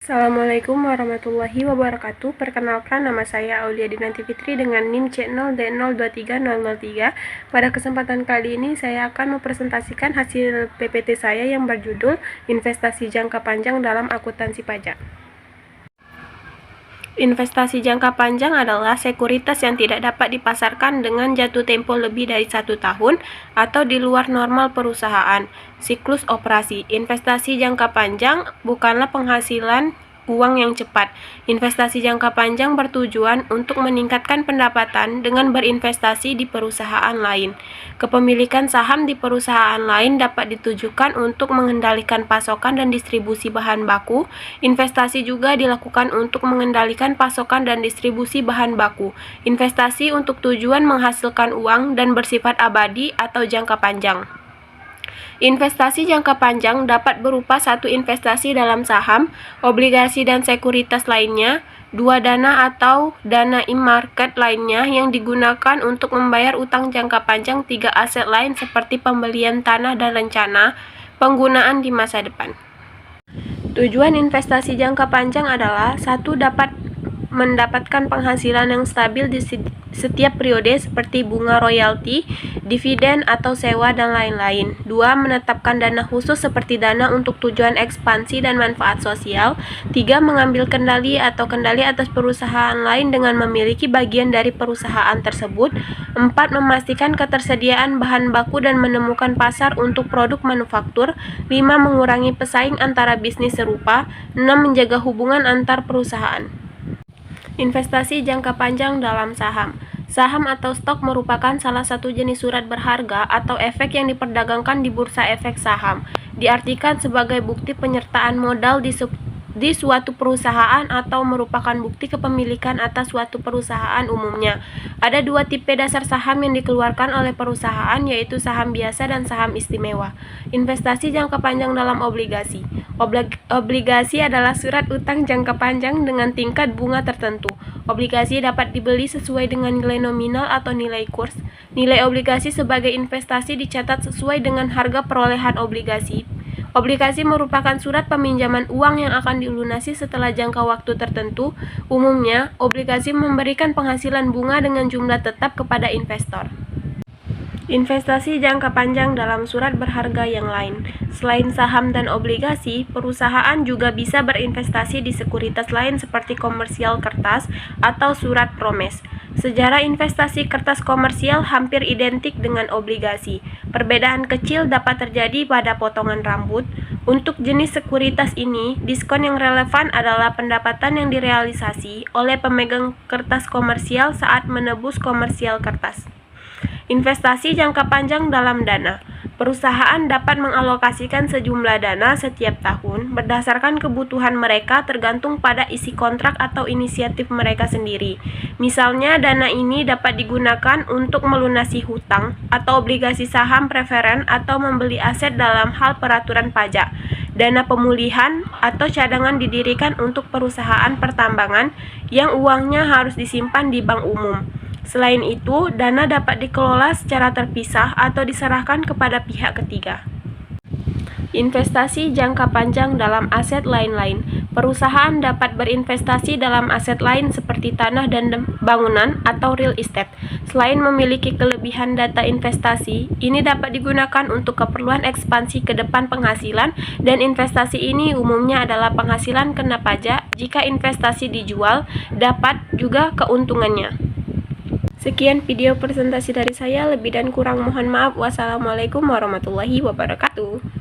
Assalamualaikum warahmatullahi wabarakatuh. Perkenalkan, nama saya Aulia Dinanti Fitri dengan NIM C0D023003. Pada kesempatan kali ini saya akan mempresentasikan hasil PPT saya yang berjudul Investasi Jangka Panjang dalam Akuntansi Pajak. Investasi jangka panjang adalah sekuritas yang tidak dapat dipasarkan dengan jatuh tempo lebih dari 1 tahun atau di luar normal perusahaan. Siklus operasi. Investasi jangka panjang bukanlah penghasilan uang yang cepat. Investasi jangka panjang bertujuan untuk meningkatkan pendapatan dengan berinvestasi di perusahaan lain. Kepemilikan saham di perusahaan lain dapat ditujukan untuk mengendalikan pasokan dan distribusi bahan baku. Investasi juga dilakukan untuk mengendalikan pasokan dan distribusi bahan baku. Investasi untuk tujuan menghasilkan uang dan bersifat abadi atau jangka panjang. Investasi jangka panjang dapat berupa satu investasi dalam saham, obligasi dan sekuritas lainnya, dua dana atau dana e-market lainnya yang digunakan untuk membayar utang jangka panjang, tiga aset lain seperti pembelian tanah dan rencana penggunaan di masa depan. Tujuan investasi jangka panjang adalah satu, dapat mendapatkan penghasilan yang stabil di setiap periode seperti bunga royalti, dividen atau sewa dan lain-lain. 2. Menetapkan dana khusus seperti dana untuk tujuan ekspansi dan manfaat sosial. 3. Mengambil kendali atas perusahaan lain dengan memiliki bagian dari perusahaan tersebut. 4. Memastikan ketersediaan bahan baku dan menemukan pasar untuk produk manufaktur. 5. Mengurangi pesaing antara bisnis serupa. 6. Menjaga hubungan antar perusahaan. Investasi jangka panjang dalam saham. Saham atau stok merupakan salah satu jenis surat berharga atau efek yang diperdagangkan di bursa efek saham. Diartikan sebagai bukti penyertaan modal di suatu perusahaan atau merupakan bukti kepemilikan atas suatu perusahaan umumnya. Ada dua tipe dasar saham yang dikeluarkan oleh perusahaan, yaitu saham biasa dan saham istimewa. Investasi jangka panjang dalam obligasi. Obligasi adalah surat utang jangka panjang dengan tingkat bunga tertentu. Obligasi dapat dibeli sesuai dengan nilai nominal atau nilai kurs. Nilai obligasi sebagai investasi dicatat sesuai dengan harga perolehan obligasi. Obligasi merupakan surat peminjaman uang yang akan dilunasi setelah jangka waktu tertentu. Umumnya, obligasi memberikan penghasilan bunga dengan jumlah tetap kepada investor. Investasi jangka panjang dalam surat berharga yang lain. Selain saham dan obligasi, perusahaan juga bisa berinvestasi di sekuritas lain seperti komersial kertas atau surat promes. Sejarah investasi kertas komersial hampir identik dengan obligasi. Perbedaan kecil dapat terjadi pada potongan rambut. Untuk jenis sekuritas ini, diskon yang relevan adalah pendapatan yang direalisasi oleh pemegang kertas komersial saat menebus komersial kertas. Investasi jangka panjang dalam dana. Perusahaan dapat mengalokasikan sejumlah dana setiap tahun berdasarkan kebutuhan mereka tergantung pada isi kontrak atau inisiatif mereka sendiri. Misalnya, dana ini dapat digunakan untuk melunasi hutang atau obligasi saham preferen atau membeli aset dalam hal peraturan pajak. Dana pemulihan atau cadangan didirikan untuk perusahaan pertambangan yang uangnya harus disimpan di bank umum. Selain itu, dana dapat dikelola secara terpisah atau diserahkan kepada pihak ketiga. Investasi jangka panjang dalam aset lain-lain. Perusahaan dapat berinvestasi dalam aset lain seperti tanah dan bangunan atau real estate. Selain memiliki kelebihan data investasi, ini dapat digunakan untuk keperluan ekspansi ke depan penghasilan, dan investasi ini umumnya adalah penghasilan kena pajak. Jika investasi dijual, dapat juga keuntungannya. Sekian video presentasi dari saya, lebih dan kurang mohon maaf. Wassalamualaikum warahmatullahi wabarakatuh.